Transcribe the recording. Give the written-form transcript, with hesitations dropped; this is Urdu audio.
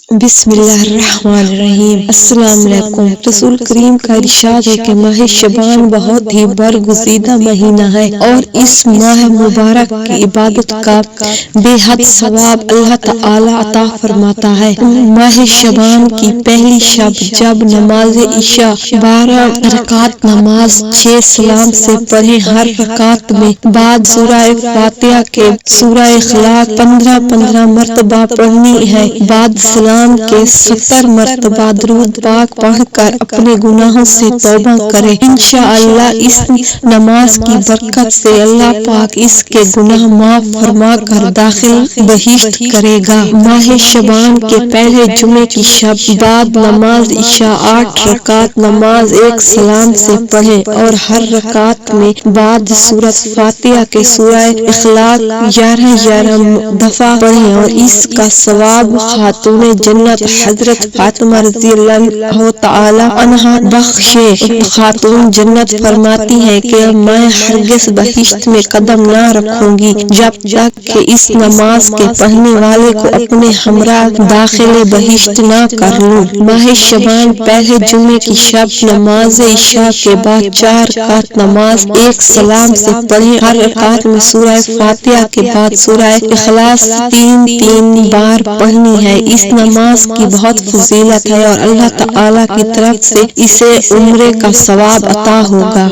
بسم اللہ الرحمن الرحیم۔ السلام علیکم۔ رسول کریم کا ارشاد ہے کہ ماہ شعبان بہت ہی برگزیدہ مہینہ ہے اور اس ماہ مبارک کی عبادت کا بے حد ثواب اللہ تعالی عطا فرماتا ہے۔ ماہ شعبان کی پہلی شب جب نماز عشاء 12 رکعت نماز 6 سلام سے پڑھیں، ہر رکعت میں بعد سورہ فاتحہ کے سورہ اخلاص 15 مرتبہ پڑھنی ہے۔ بعد سلام کے 70 مرتبہ درود پاک پڑھ کر اپنے گناہوں سے توبہ کرے۔ انشاءاللہ اس نماز کی برکت سے اللہ پاک اس کے گناہ معاف فرما کر داخل بہشت کرے گا۔ ماہ شعبان کے پہلے جمعے کی شب بعد نماز عشاء 8 رکعت نماز 1 سلام سے پڑھیں اور ہر رکعت میں بعد سورۃ فاتحہ کے سورہ اخلاص 11 دفعہ پڑھیں اور اس کا ثواب خاتون جنت حضرت فاطمہ رضی اللہ تعالی عنہا بخشے۔ خاتون جنت فرماتی ہیں کہ میں ہرگز بہشت میں قدم نہ رکھوں گی جب تک کہ اس نماز کے پڑھنے والے کو اپنے ہمراہ داخل بہشت نہ کر لوں۔ ماہ شعبان پہلے جمعے کی شب نماز عشاء کے بعد 4 رکعت نماز 1 سلام سے پڑھیں، ہر رکعت میں سورہ فاتحہ کے بعد سورہ اخلاص 3 بار پڑھنی ہے۔ اس نماز کی بہت فضیلت ہے اور اللہ تعالی کی طرف سے اسے عمرے کا ثواب عطا ہوگا۔